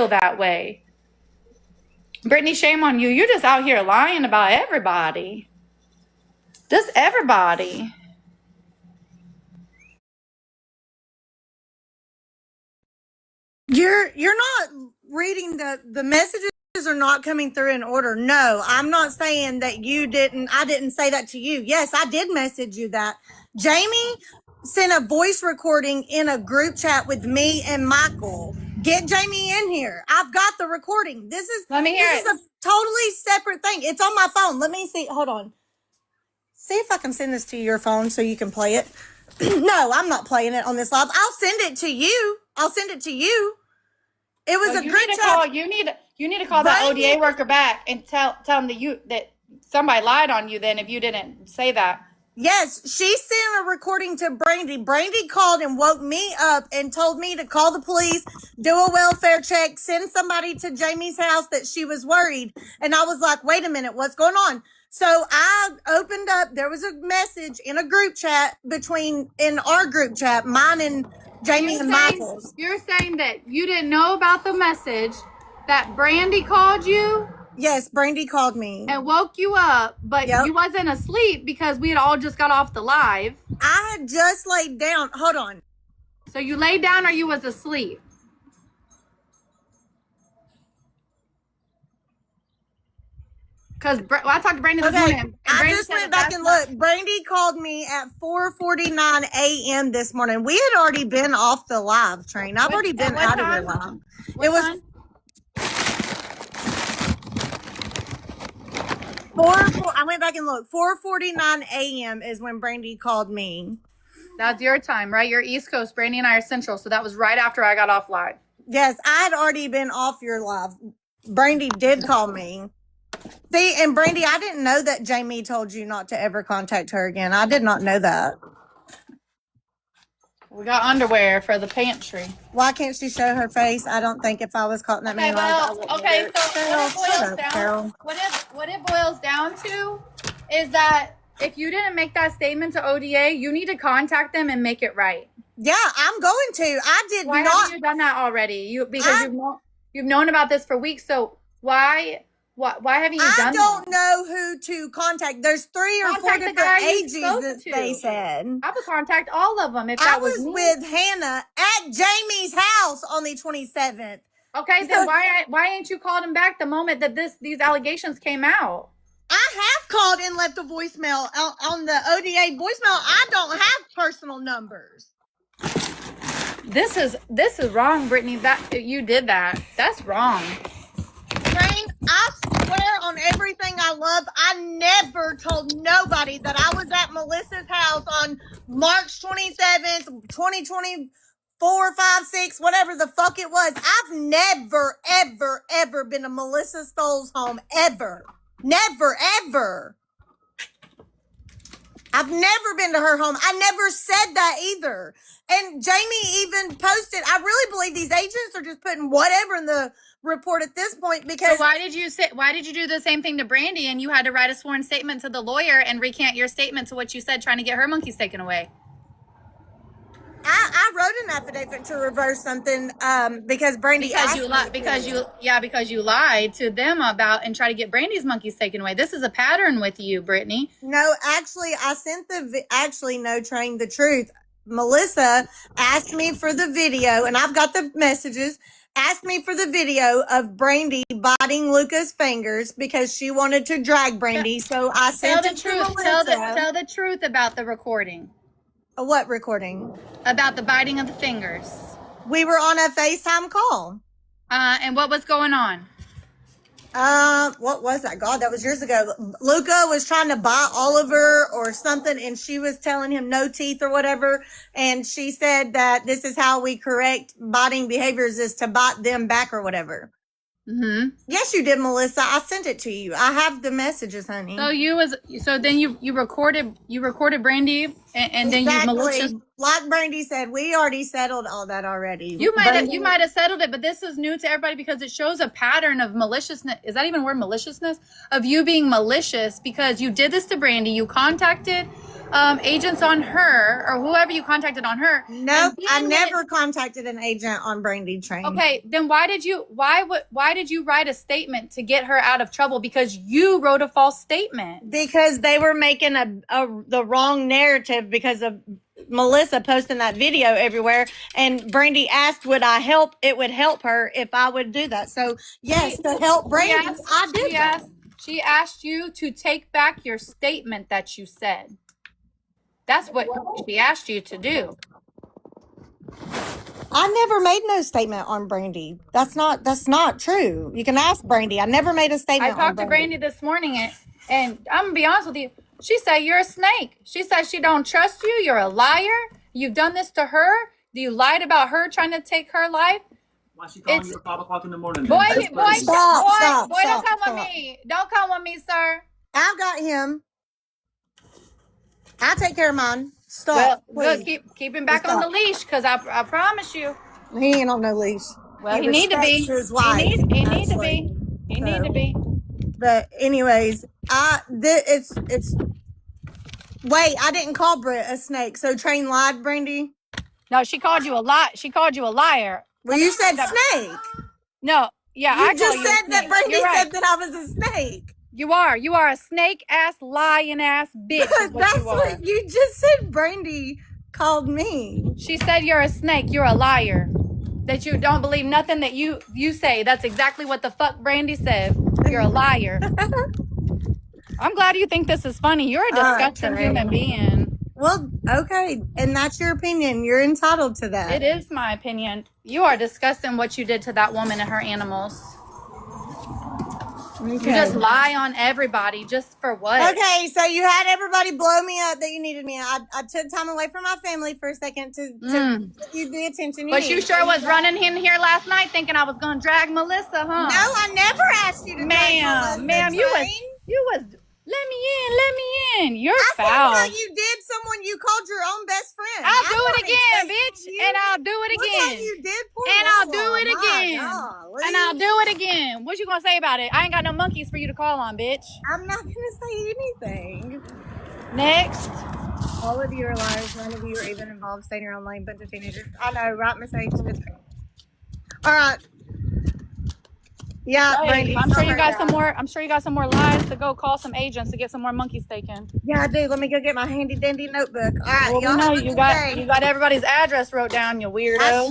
that way. Brittany, shame on you. You're just out here lying about everybody. Just everybody. You're not reading the messages are not coming through in order. No, I'm not saying that I didn't say that to you. Yes, I did message you that. Jamie sent a voice recording in a group chat with me and Michael. Get Jamie in here. I've got the recording. This is a totally separate thing. It's on my phone. Let me see. Hold on. See if I can send this to your phone so you can play it. No, I'm not playing it on this live. I'll send it to you. It was a group chat. You need to call that ODA worker back and tell them that somebody lied on you. Then if you didn't say that. Yes, she sent a recording to Brandy. Brandy called and woke me up and told me to call the police, do a welfare check, send somebody to Jamie's house that she was worried. And I was like, wait a minute, what's going on? So I opened up, there was a message in a group chat in our group chat, mine and Jamie and Michael's. You're saying that you didn't know about the message, that Brandy called you? Yes, Brandy called me. And woke you up, but you wasn't asleep because we had all just got off the live. I had just laid down. Hold on. So you laid down or you was asleep? Because I talked to Brandy this morning. I just went back and looked. Brandy called me at 4:49 a.m. this morning. We had already been off the live train. I've already been out of the live. It was 4. I went back and looked. 4:49 a.m. is when Brandy called me. That's your time, right? You're East Coast. Brandy and I are Central, so that was right after I got off live. Yes, I had already been off your live. Brandy did call me. See, and Brandy, I didn't know that Jamie told you not to ever contact her again. I did not know that. We got underwear for the pantry. Why can't she show her face? I don't think if I was caught in that man live. Okay, so what it boils down to is that if you didn't make that statement to ODA, you need to contact them and make it right. Yeah, I'm going to. Why haven't you done that already? Because you've known about this for weeks. So why haven't you done that? I don't know who to contact. There's 3 or 4 different agencies they said. I would contact all of them if I that was me. with Hannah at Jamie's house on the 27th. Okay, then why ain't you called him back the moment that these allegations came out? I have called and left a voicemail on the ODA voicemail. I don't have personal numbers. This is wrong, Brittany. That you did that. That's wrong. I swear on everything I love, I never told nobody that I was at Melissa's house on March 27th, 2024, 5, 6, whatever the fuck it was. I've never, ever, ever been to Melissa Stoll's home, ever. Never, ever. I've never been to her home. I never said that either. And Jamie even posted, I really believe these agents are just putting whatever in the report at this point because... So why did you do the same thing to Brandy and you had to write a sworn statement to the lawyer and recant your statement to what you said trying to get her monkeys taken away? I wrote an affidavit to reverse something because Brandy because you lied to them about and try to get Brandy's monkeys taken away. This is a pattern with you, Brittany. No, actually, I sent no, Train the Truth. Melissa asked me for the video, and I've got the messages. Asked me for the video of Brandy biting Luca's fingers because she wanted to drag Brandy. So I sent it to Melissa. Tell the truth about the recording. What recording? About the biting of the fingers. We were on a FaceTime call. And what was going on? What was that? God, that was years ago. Luca was trying to bite Oliver or something, and she was telling him no teeth or whatever. And she said that this is how we correct biting behaviors is to bite them back or whatever. Mm-hmm. Yes, you did, Melissa. I sent it to you. I have the messages, honey. So then you recorded Brandy and then you malicious. Like Brandy said, we already settled all that already. You might have settled it, but this is new to everybody because it shows a pattern of maliciousness. Is that even a word, maliciousness? Of you being malicious because you did this to Brandy. You contacted agents on her or whoever you contacted on her. Nope, I never contacted an agent on Brandy Train. Okay, then why did you write a statement to get her out of trouble? Because you wrote a false statement. Because they were making the wrong narrative because of Melissa posting that video everywhere, and Brandy asked would I help, it would help her if I would do that. So yes, to help Brandy, I did that. She asked you to take back your statement that you said. That's what she asked you to do. I never made no statement on Brandy. That's not true. You can ask Brandy. I never made a statement. I talked to Brandy this morning, and I'm gonna be honest with you. She said you're a snake. She said she don't trust you. You're a liar. You've done this to her. You lied about her trying to take her life. Why she calling you at 5 o'clock in the morning? Boy, Stop, don't come with me. Don't come with me, sir. I got him. I'll take care of mine. Stop. Well, good. Keep him back on the leash, because I promise you. He ain't on no leash. Well, he need to be. His wife, he need to be. He need to be. But anyways, it's wait, I didn't call Britt a snake. So Train lied, Brandy? No, she called you a lie. She called you a liar. Well, you said snake. No, yeah, I just said that Brandy said that I was a snake. You are a snake ass, lying ass bitch. That's what you just said. Brandy called me. She said you're a snake. You're a liar. That you don't believe nothing that you say. That's exactly what the fuck Brandy said. You're a liar. I'm glad you think this is funny. You're a disgusting human being. Well, okay. And that's your opinion. You're entitled to that. It is my opinion. You are disgusting what you did to that woman and her animals. Okay. You just lie on everybody just for what? Okay, so you had everybody blow me up that you needed me. I took time away from my family for a second to give you the attention you But need. you sure was running in here last night thinking I was going to drag Melissa, huh? No, I never asked you to drag Melissa. Ma'am, you was, let me in. You're foul. I thought you did someone you called your own best friend. I'll do it again, bitch. And I'll do it again. You did. And I'll do it again. And I'll do it again. What you gonna say about it? I ain't got no monkeys for you to call on, bitch. I'm not gonna say anything. Next. All of you are liars. None of you are even involved. Stay in your own lane. Bunch of teenagers. I know, right, Miss H? All right. Yeah, Hey, Brandy, I'm sure you got some more. I'm sure you got some more lies to go call some agents to get some more monkeys taken. Yeah, I do. Let me go get my handy dandy notebook. All right, well, y'all. You got everybody's address wrote down, you weirdo. I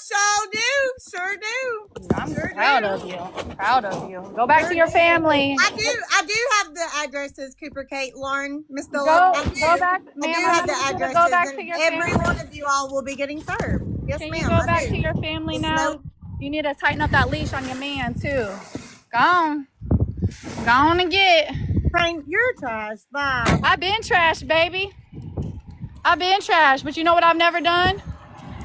sure do. I'm proud of you. Go back to your family. I do have the addresses. Cooper, Kate, Lauren, Miss Phillip. Go back, ma'am. I do have the addresses. Go back to your every family. One of you all will be getting served. Yes, Can ma'am. you go back to your family now? You need to tighten up that leash on your man, too. Go on and get. Frank, you're trash. Bye. I've been trash, baby. I've been trash. But you know what I've never done?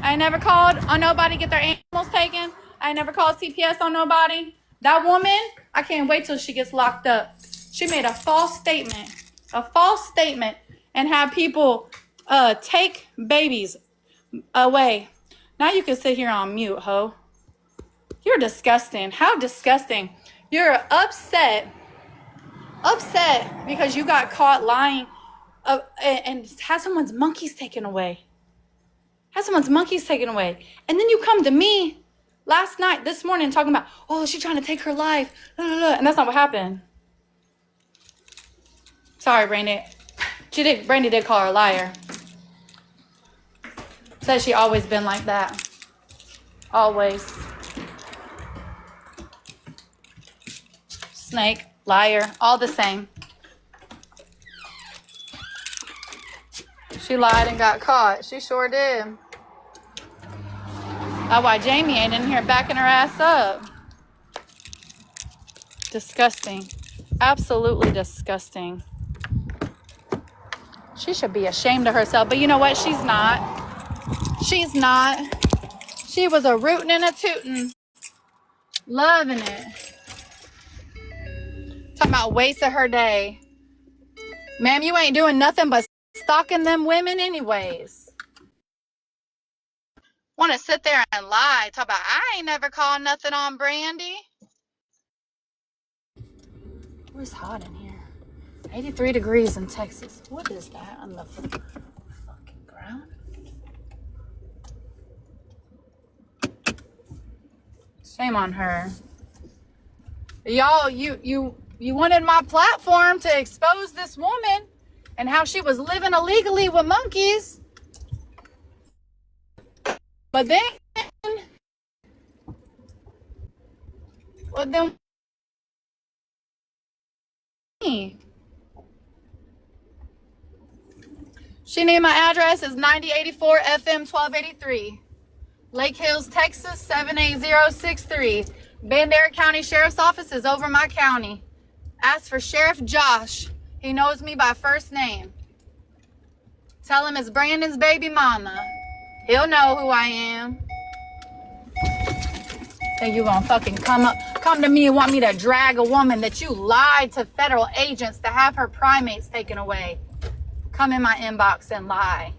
I ain't never called on nobody get their animals taken. I ain't never called CPS on nobody. That woman, I can't wait till she gets locked up. She made a false statement. And have people take babies away. Now you can sit here on mute, ho. You're disgusting. How disgusting. You're upset because you got caught lying and had someone's monkeys taken away. And then you come to me this morning talking about, oh, she's trying to take her life. And that's not what happened. Sorry, Brandy. Brandy did call her a liar. Says she always been like that. Always. Snake, liar, all the same. She lied and got caught. She sure did. That's why Jamie ain't in here backing her ass up. Disgusting. Absolutely disgusting. She should be ashamed of herself. But you know what? She's not. She was a rootin' and a tootin'. Loving it. Talking about wasting her day. Ma'am, you ain't doing nothing but stalking them women anyways. Want to sit there and lie. Talk about, I ain't never called nothing on Brandy. It was hot in here. 83 degrees in Texas. What is that on the fucking ground? Shame on her. Y'all, you wanted my platform to expose this woman and how she was living illegally with monkeys. But then, she named my address is 9084 FM 1283. Lake Hills, Texas 78063. Bandera County Sheriff's Office is over my county. Ask for Sheriff Josh. He knows me by first name. Tell him it's Brandon's baby mama. He'll know who I am. Think you gonna fucking come to me and want me to drag a woman that you lied to federal agents to have her primates taken away. Come in my inbox and lie.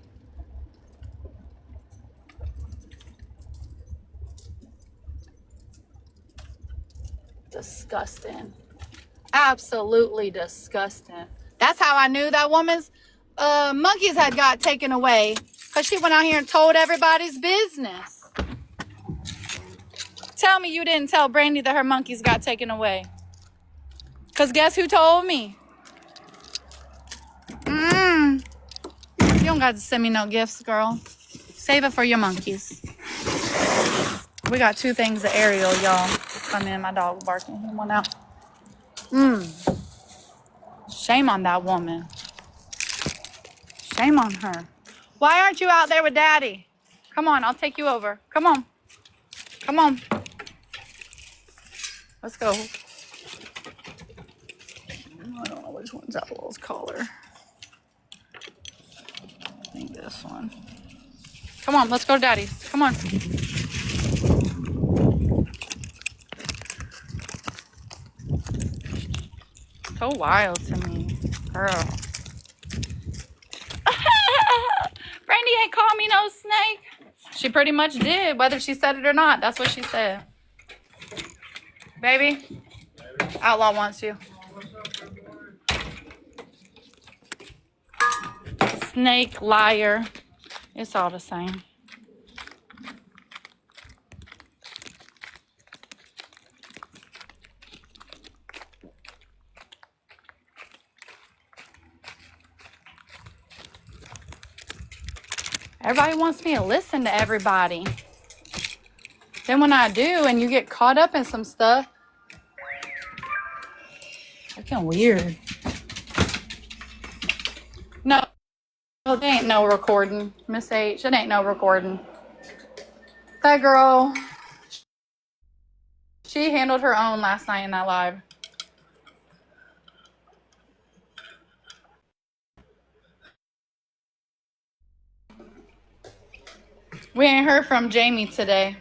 Disgusting. Absolutely disgusting. That's how I knew that woman's monkeys had got taken away. Because she went out here and told everybody's business. Tell me you didn't tell Brandy that her monkeys got taken away. Because guess who told me? You don't got to send me no gifts, girl. Save it for your monkeys. We got two things of Ariel, y'all. Come in, my dog barking. He went out. Shame on that woman. Shame on her. Why aren't you out there with Daddy? Come on, I'll take you over. Come on. Come on. Let's go. I don't know which one's Outlaws collar. I think this one. Come on, let's go to Daddy's. Come on. So wild to me, girl. Brandy ain't called me no snake. She pretty much did, whether she said it or not. That's what she said. Baby, Outlaw wants you. Snake, liar. It's all the same. Everybody wants me to listen to everybody. Then when I do and you get caught up in some stuff, it's getting weird. No, it ain't no recording, Miss H. It ain't no recording. That girl, she handled her own last night in that live. We ain't heard from Jamie today.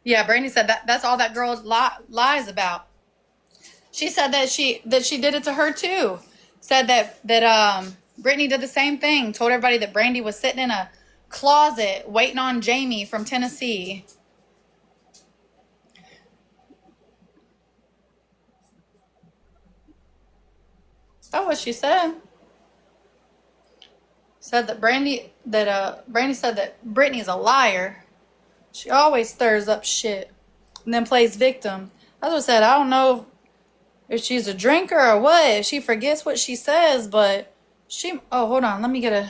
Yeah, Brandy said that's all that girl lies about. She said that she did it to her too. Said that Brittany did the same thing. Told everybody that Brandy was sitting in a closet waiting on Jamie from Tennessee. That's what she said. Said that Brandy said that Brittany's a liar. She always stirs up shit and then plays victim. That's what I said. I don't know if she's a drinker or what, if she forgets what she says, but she... Oh, hold on. Let me get a...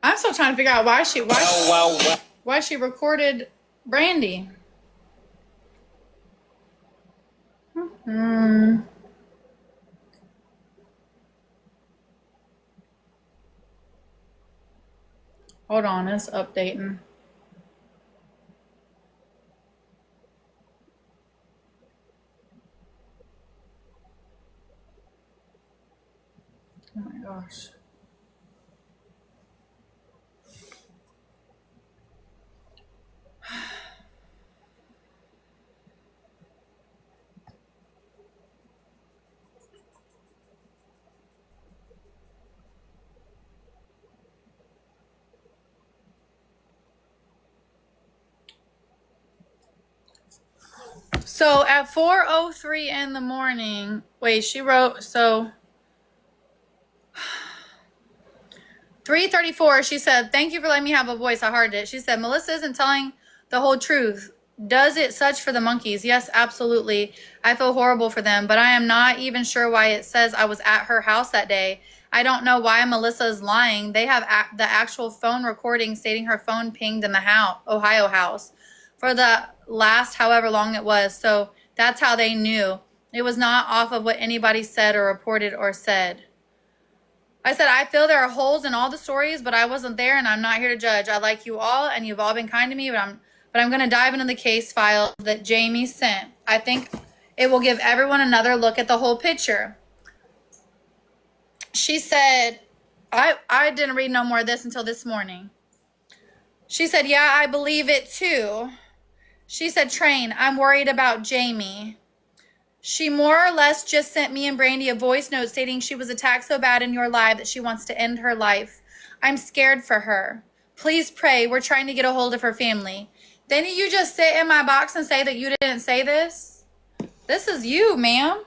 I'm still trying to figure out why she recorded Brandy. Hmm. Hold on, it's updating. Oh my gosh. So at 4:03 in the morning, wait, she wrote, so 3:34, she said, "Thank you for letting me have a voice. I heard it." She said, "Melissa isn't telling the whole truth. Does it such for the monkeys?" Yes, absolutely. I feel horrible for them, but I am not even sure why it says I was at her house that day. I don't know why Melissa is lying. They have the actual phone recording stating her phone pinged in the Ohio house for the last however long it was. So that's how they knew. It was not off of what anybody said or reported or said. I said, I feel there are holes in all the stories, but I wasn't there and I'm not here to judge. I like you all and you've all been kind to me, but I'm going to dive into the case file that Jamie sent. I think it will give everyone another look at the whole picture. She said, I didn't read no more of this until this morning. She said, yeah, I believe it too. She said, Train, I'm worried about Jamie. She more or less just sent me and Brandy a voice note stating she was attacked so bad in your life that she wants to end her life. I'm scared for her. Please pray. We're trying to get a hold of her family. Didn't you just sit in my box and say that you didn't say this? This is you, ma'am.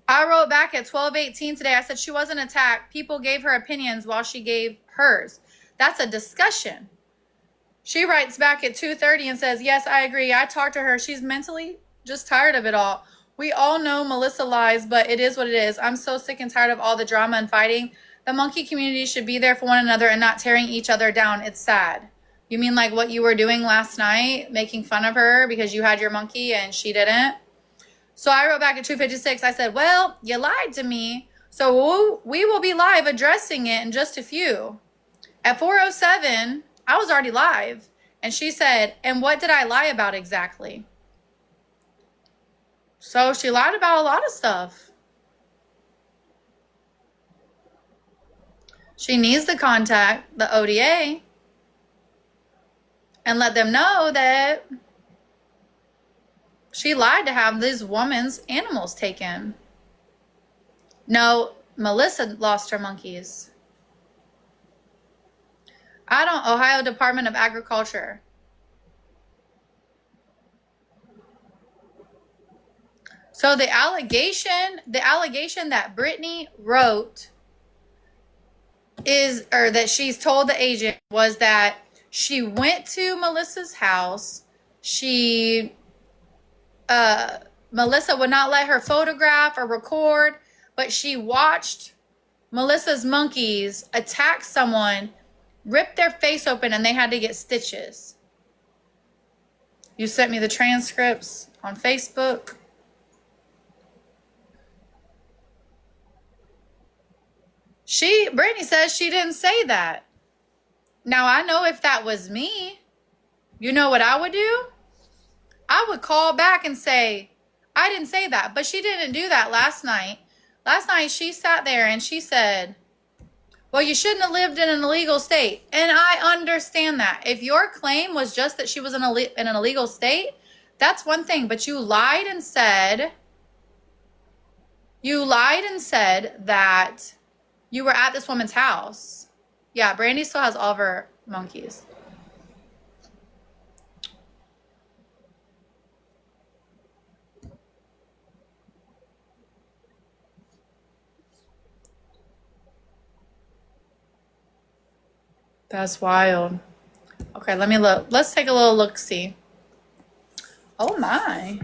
I wrote back at 12:18 today. I said she wasn't attacked. People gave her opinions while she gave hers. That's a discussion. She writes back at 2:30 and says, yes, I agree. I talked to her. She's mentally just tired of it all. We all know Melissa lies, but it is what it is. I'm so sick and tired of all the drama and fighting. The monkey community should be there for one another and not tearing each other down. It's sad. You mean like what you were doing last night, making fun of her because you had your monkey and she didn't? So I wrote back at 2:56. I said, well, you lied to me. So we will be live addressing it in just a few. At 4:07, I was already live. And she said, and what did I lie about exactly? So she lied about a lot of stuff. She needs to contact the ODA and let them know that she lied to have this woman's animals taken. No, Melissa lost her monkeys. Ohio Department of Agriculture. So the allegation that Brittany wrote that she's told the agent was that she went to Melissa's house. Melissa would not let her photograph or record, but she watched Melissa's monkeys attack someone, rip their face open, and they had to get stitches. You sent me the transcripts on Facebook. Brittany says she didn't say that. Now, I know if that was me, you know what I would do? I would call back and say, I didn't say that. But she didn't do that last night. Last night, she sat there and she said, well, you shouldn't have lived in an illegal state. And I understand that. If your claim was just that she was in an illegal state, that's one thing. But you lied and said that you were at this woman's house. Yeah, Brandy still has all of her monkeys. That's wild. Okay, let me look. Let's take a little look-see. Oh, my.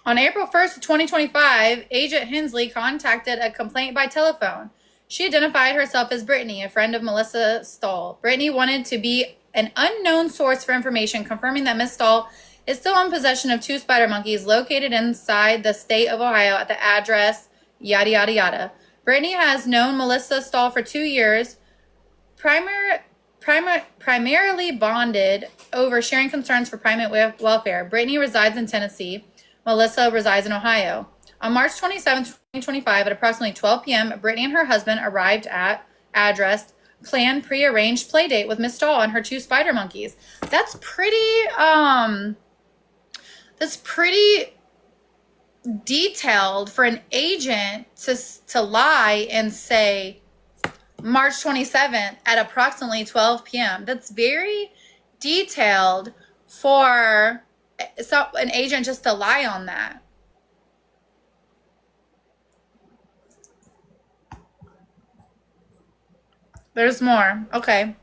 On April 1st, 2025, Agent Hensley contacted a complaint by telephone. She identified herself as Brittany, a friend of Melissa Stahl. Brittany wanted to be an unknown source for information, confirming that Miss Stahl is still in possession of 2 spider monkeys located inside the state of Ohio at the address yada yada yada. Brittany has known Melissa Stahl for 2 years, primarily bonded over sharing concerns for primate welfare. Brittany resides in Tennessee. Melissa resides in Ohio. On March 27, 2025, at approximately 12 p.m., Brittany and her husband arrived at address planned prearranged play date with Miss Stahl and her 2 spider monkeys. That's pretty detailed for an agent to lie and say March 27th at approximately 12 p.m. That's very detailed for an agent just to lie on that. There's more. Okay.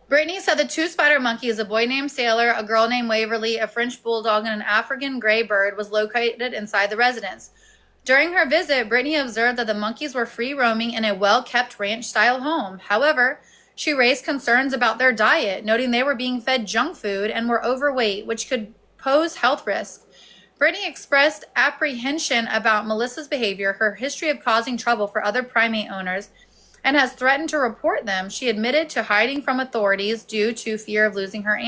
Brittany said the 2 spider monkeys, a boy named Sailor, a girl named Waverly, a French bulldog, and an African gray bird, was located inside the residence. During her visit, Brittany observed that the monkeys were free roaming in a well-kept ranch-style home. However, she raised concerns about their diet, noting they were being fed junk food and were overweight, which could pose health risks. Brittany expressed apprehension about Melissa's behavior, her history of causing trouble for other primate owners, and has threatened to report them. She admitted to hiding from authorities due to fear of losing her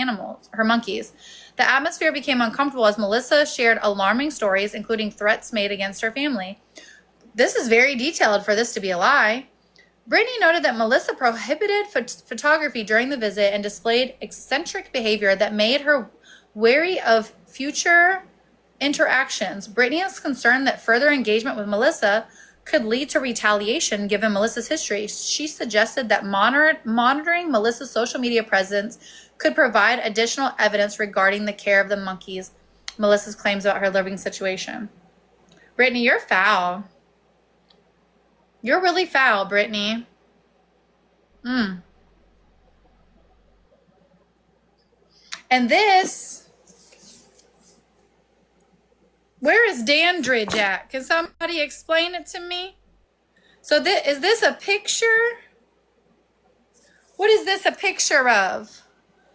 monkeys. The atmosphere became uncomfortable as Melissa shared alarming stories, including threats made against her family. This is very detailed for this to be a lie. Brittany noted that Melissa prohibited photography during the visit and displayed eccentric behavior that made her wary of future interactions. Brittany is concerned that further engagement with Melissa could lead to retaliation given Melissa's history. She suggested that monitoring Melissa's social media presence could provide additional evidence regarding the care of the monkeys, Melissa's claims about her living situation. Brittany, you're foul. You're really foul, Brittany. And this... Where is Dandridge at? Can somebody explain it to me? So is this a picture? What is this a picture of?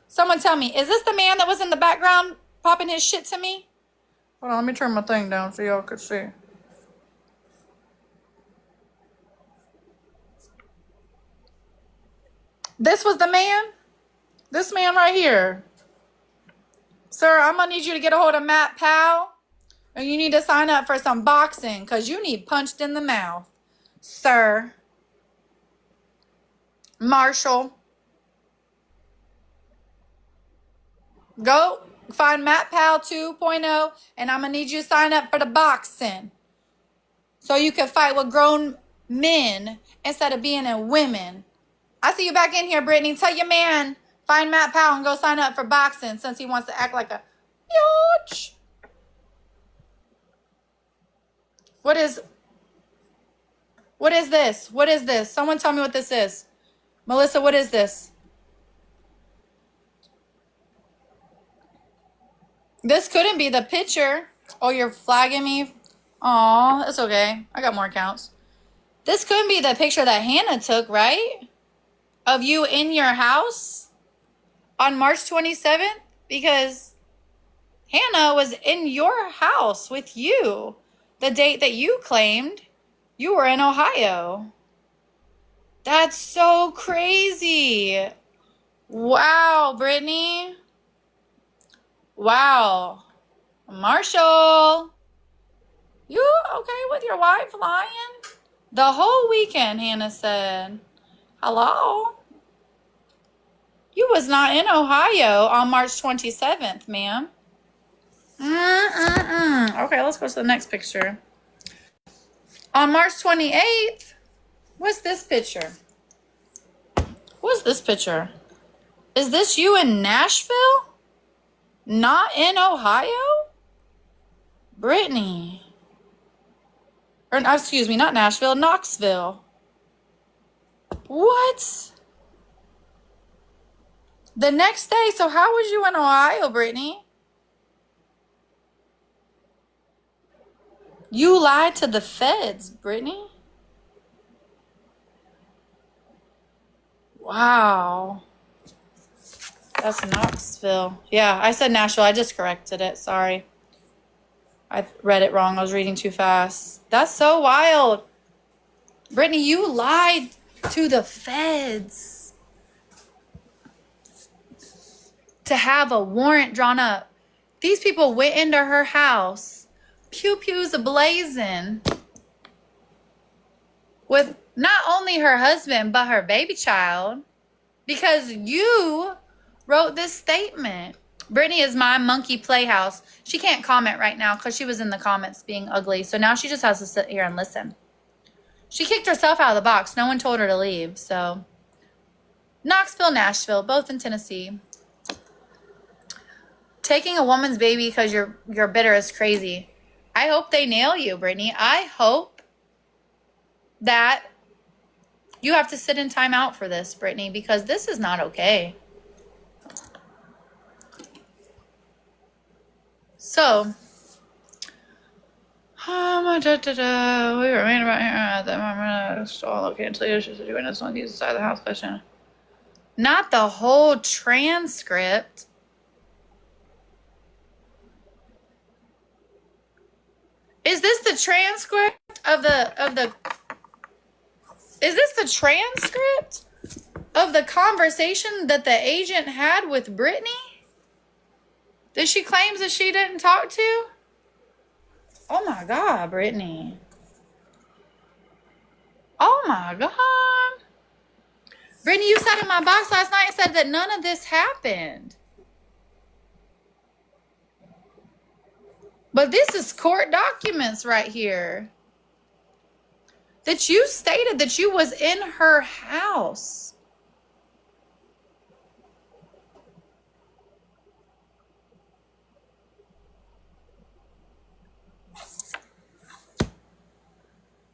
Someone tell me. Is this the man that was in the background popping his shit to me? Hold on, let me turn my thing down so y'all can see. This was the man? This man right here. Sir, I'm going to need you to get a hold of Matt Powell. And you need to sign up for some boxing because you need punched in the mouth. Sir. Marshall. Go find Matt Powell 2.0 and I'm going to need you to sign up for the boxing. So you can fight with grown men instead of being in women. I see you back in here, Brittany. Tell your man, find Matt Powell and go sign up for boxing since he wants to act like a biatch. What is this? What is this? Someone tell me what this is. Melissa, what is this? This couldn't be the picture. Oh, you're flagging me? Aw, that's okay. I got more accounts. This couldn't be the picture that Hannah took, right? Of you in your house on March 27th? Because Hannah was in your house with you. The date that you claimed you were in Ohio. That's so crazy. Wow, Brittany. Wow. Marshall. You okay with your wife lying? The whole weekend, Hannah said. Hello? You was not in Ohio on March 27th, ma'am. Okay, let's go to the next picture. On March 28th, what's this picture? What's this picture? Is this you in Nashville? Not in Ohio? Brittany. Or, excuse me, not Nashville, Knoxville. What? The next day, so how was you in Ohio, Brittany? You lied to the feds, Brittany. Wow. That's Knoxville. Yeah, I said Nashville. I just corrected it. Sorry. I read it wrong. I was reading too fast. That's so wild. Brittany, you lied to the feds to have a warrant drawn up. These people went into her house, pew pews ablazing, with not only her husband, but her baby child, because you wrote this statement. Brittany is my monkey playhouse. She can't comment right now because she was in the comments being ugly. So now she just has to sit here and listen. She kicked herself out of the box. No one told her to leave. So Knoxville, Nashville, both in Tennessee. Taking a woman's baby because you're bitter is crazy. I hope they nail you, Brittany. I hope that you have to sit in timeout for this, Brittany, because this is not okay. So, we remain about here at the moment. Still located until you should doing this on the side of the house question. Not the whole transcript. Is this the transcript of the is this the transcript of the conversation that the agent had with Brittany? That she claims that she didn't talk to? Oh my God, Brittany. Oh my God. Brittany, you said in my box last night, said that none of this happened. But this is court documents right here. That you stated that you was in her house.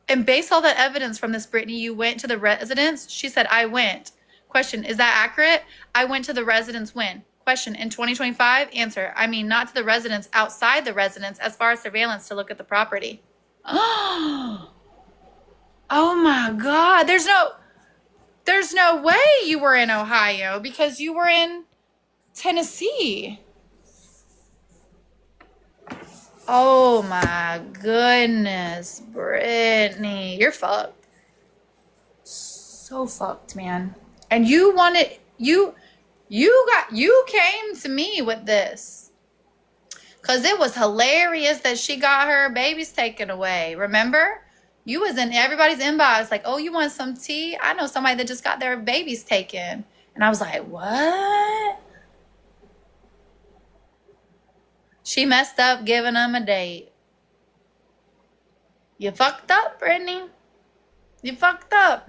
And based on that evidence from this, Brittany, you went to the residence? She said, I went. Question, is that accurate? I went to the residence when? Question, in 2025? Answer, I mean, not to the residence, outside the residence, as far as surveillance to look at the property. Oh my God. There's no way you were in Ohio because you were in Tennessee. Oh my goodness, Brittany. You're fucked. So fucked, man. And you wanted, you came to me with this. Because it was hilarious that she got her babies taken away. Remember? You was in everybody's inbox like, oh, you want some tea? I know somebody that just got their babies taken. And I was like, what? She messed up giving them a date. You fucked up, Brittany. You fucked up.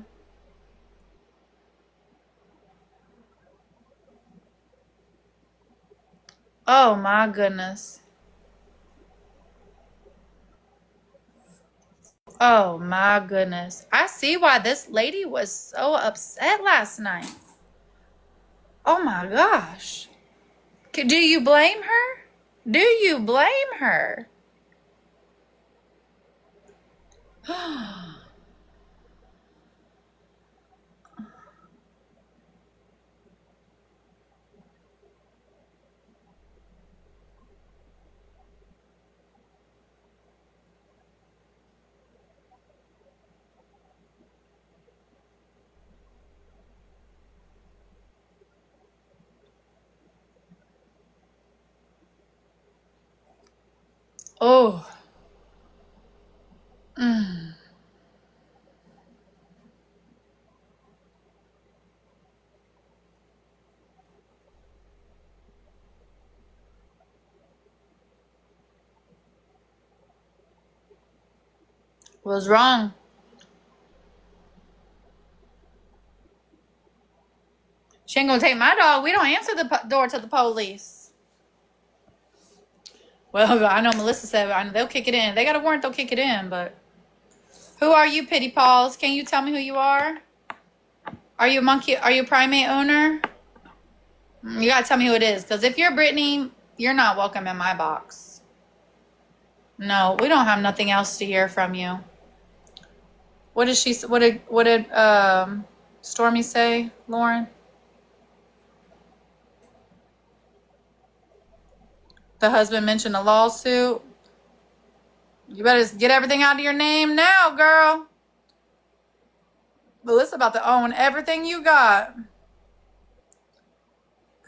Oh my goodness. Oh my goodness. I see why this lady was so upset last night. Oh my gosh. Do you blame her? Do you blame her? Oh. Mm. Was wrong. She ain't gonna take my dog. We don't answer the door to the police. Well, I know Melissa said I know they'll kick it in. They got a warrant, they'll kick it in, but who are you, Pity Paws? Can you tell me who you are? Are you a monkey? Are you a primate owner? You gotta tell me who it is, because if you're Brittany, you're not welcome in my box. No, we don't have nothing else to hear from you. What did she? What did Stormy say, Lauren? The husband mentioned a lawsuit. You better get everything out of your name now, girl. Melissa about to own everything you got.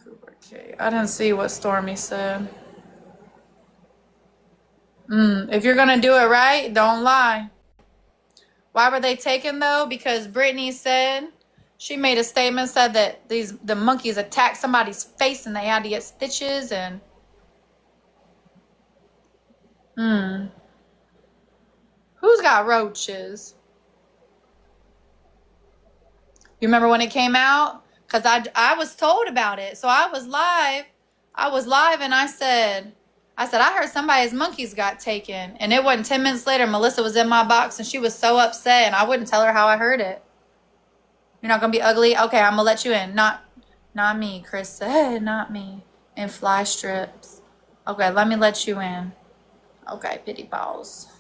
Cooper K. I didn't see what Stormy said. If you're gonna do it right, don't lie. Why were they taken though? Because Brittany said she made a statement, said that the monkeys attacked somebody's face and they had to get stitches and who's got roaches? You remember when it came out? Because I was told about it. So I was live. And I said, I heard somebody's monkeys got taken. And it wasn't 10 minutes later, Melissa was in my box and she was so upset and I wouldn't tell her how I heard it. You're not going to be ugly? Okay, I'm going to let you in. Not me, Chris said. Not me. And fly strips. Okay, let me let you in. Okay, pity balls.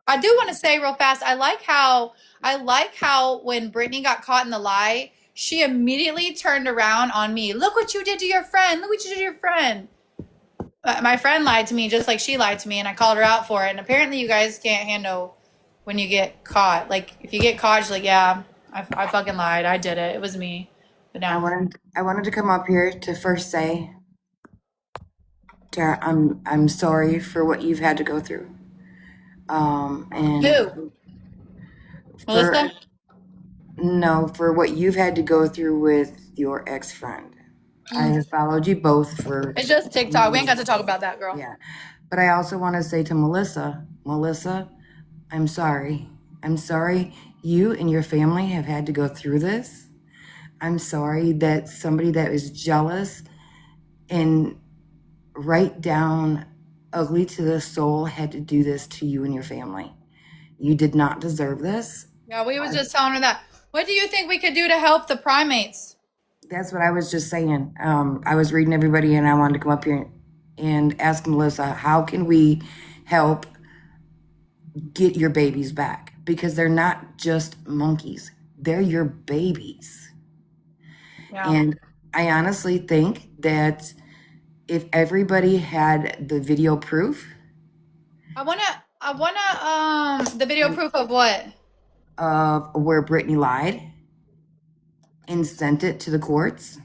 I do want to say real fast, I like how when Brittany got caught in the lie, she immediately turned around on me. Look what you did to your friend. Look what you did to your friend. My friend lied to me just like she lied to me, and I called her out for it. And apparently you guys can't handle when you get caught. Like, if you get caught, she's like, yeah, I fucking lied. I did it. It was me. But now. I wanted to come up here to first say, Tara, I'm sorry for what you've had to go through. And Who? Melissa? for what you've had to go through with your ex-friend. I have followed you both for It's just TikTok. We ain't got to talk about that, girl. yeah. But I also want to say to Melissa, I'm sorry. I'm sorry you and your family have had to go through this. I'm sorry that somebody that is jealous and right down ugly to the soul had to do this to you and your family. You did not deserve this. Yeah, we was just telling her that. What do you think we could do to help the primates? That's what I was just saying. I was reading everybody and I wanted to come up here and ask Melissa, how can we help get your babies back? Because they're not just monkeys. They're your babies. Yeah. And I honestly think that if everybody had the video proof I wanna the video proof of what? of where Brittany lied and sent it to the courts,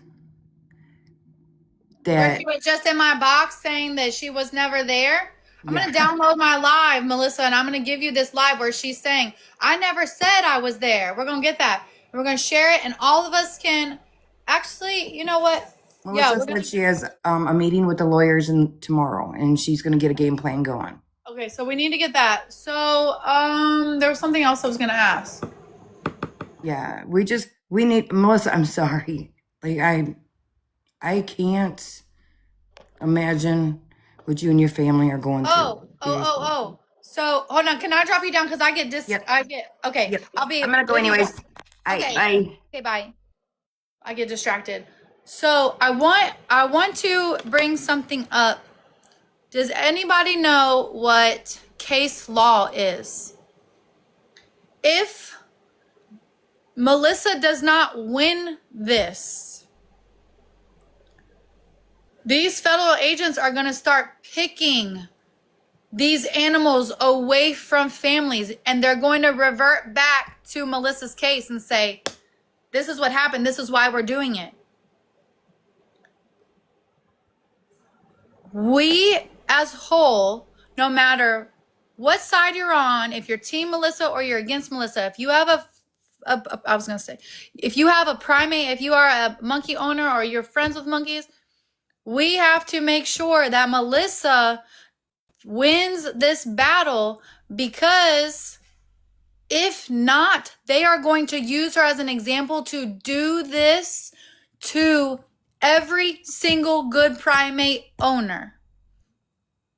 Where that she was just in my box saying that she was never there. I'm gonna download my live, Melissa, and I'm gonna give you this live where she's saying, I never said I was there. We're gonna get that. And we're gonna share it, and all of us can actually, you know what? Melissa we're gonna, said she has a meeting with the lawyers tomorrow and she's going to get a game plan going. okay, so we need to get that. So there was something else I was gonna ask. Yeah, we need Melissa, I'm sorry. Like I can't imagine what you and your family are going through. So hold on, can I drop you down because I get Yep. okay. Yep. I'll be I'm gonna go anyways. Okay, bye. I get distracted. So I want to bring something up. Does anybody know what case law is? If Melissa does not win this, these federal agents are going to start picking these animals away from families, and they're going to revert back to Melissa's case and say, this is what happened. This is why we're doing it. We as whole, no matter what side you're on, if you're team Melissa or you're against Melissa, if you have if you have a primate, if you are a monkey owner or you're friends with monkeys, we have to make sure that Melissa wins this battle, because if not, they are going to use her as an example to do this to every single good primate owner.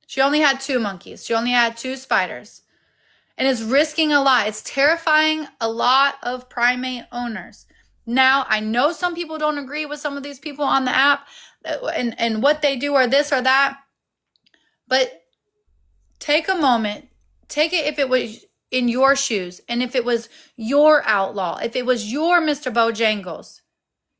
She only had 2 monkeys. She only had 2 spiders. And it's risking a lot. It's terrifying a lot of primate owners. Now, I know some people don't agree with some of these people on the app and what they do or this or that. But take a moment. Take it in your shoes, and if it was your outlaw, if it was your Mr. Bojangles,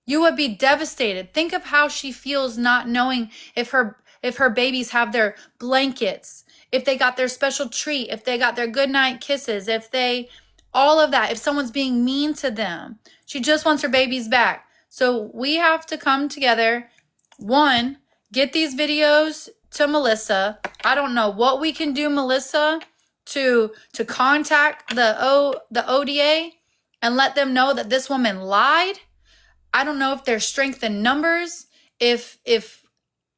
you would be devastated. Think of how she feels not knowing if her babies have their blankets, if they got their special treat, if they got their goodnight kisses, if they, all of that, if someone's being mean to them. She just wants her babies back. So we have to come together. One, get these videos to Melissa. I don't know what we can do, Melissa, to contact the ODA and let them know that this woman lied. I don't know if there's strength in numbers, if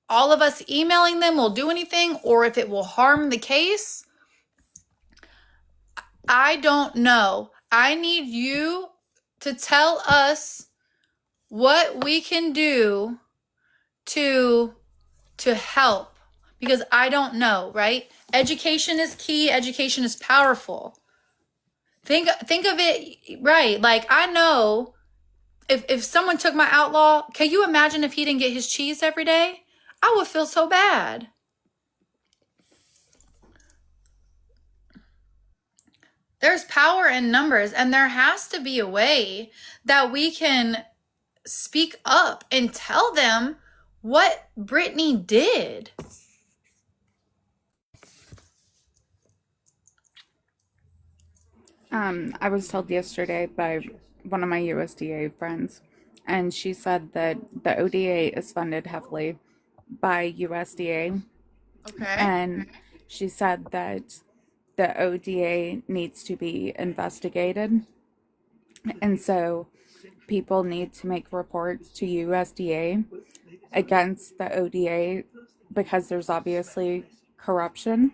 all of us emailing them will do anything, or if it will harm the case. I don't know. I need you to tell us what we can do to help, because I don't know, right? Education is key. Education is powerful. Think of it, right? Like, I know if someone took my outlaw, can you imagine if he didn't get his cheese every day? I would feel so bad. There's power in numbers, and there has to be a way that we can speak up and tell them what Brittany did. I was told yesterday by one of my USDA friends, and she said that the ODA is funded heavily by USDA, Okay. and she said that the ODA needs to be investigated, and so people need to make reports to USDA against the ODA because there's obviously corruption.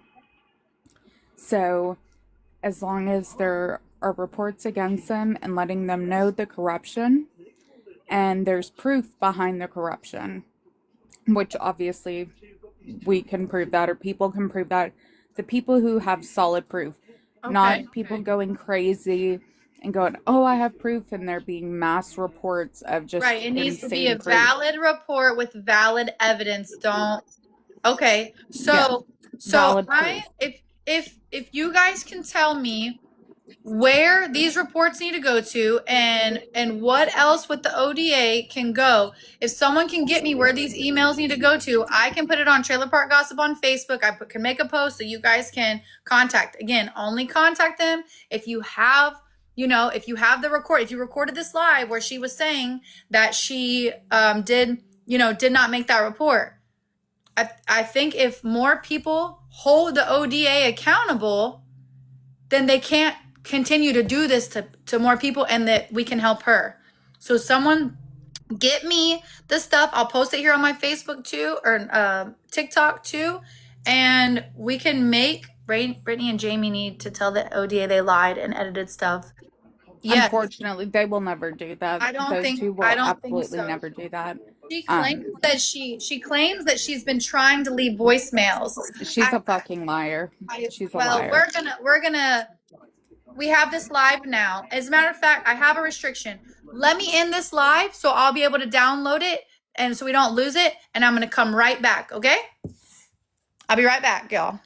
So as long as there are reports against them and letting them know the corruption and there's proof behind the corruption, which obviously we can prove that, or people can prove that, the people who have solid proof, not people going crazy and going, oh, I have proof, and there being mass reports of just Right. It needs to be a insane proof. valid report with valid evidence. Don't. Okay. So valid if you guys can tell me where these reports need to go to and what else with the ODA can go. If someone can get me where these emails need to go to, I can put it on Trailer Park Gossip on Facebook. I can make a post so you guys can contact. Again, only contact them if you have, if you have the record, if you recorded this live where she was saying that she did not make that report. I think if more people hold the ODA accountable, then they can't continue to do this to more people, and that we can help her. So someone get me the stuff. I'll post it here on my Facebook too, or TikTok too, and we can make Brittany and Jamie need to tell the ODA they lied and edited stuff. Yes. Unfortunately, they will never do that. Those two will absolutely never do that. She claims that she claims that she's been trying to leave voicemails. She's a fucking liar. She's a liar. We have this live now. As a matter of fact, I have a restriction. Let me end this live so I'll be able to download it and so we don't lose it. And I'm going to come right back. Okay? I'll be right back, y'all.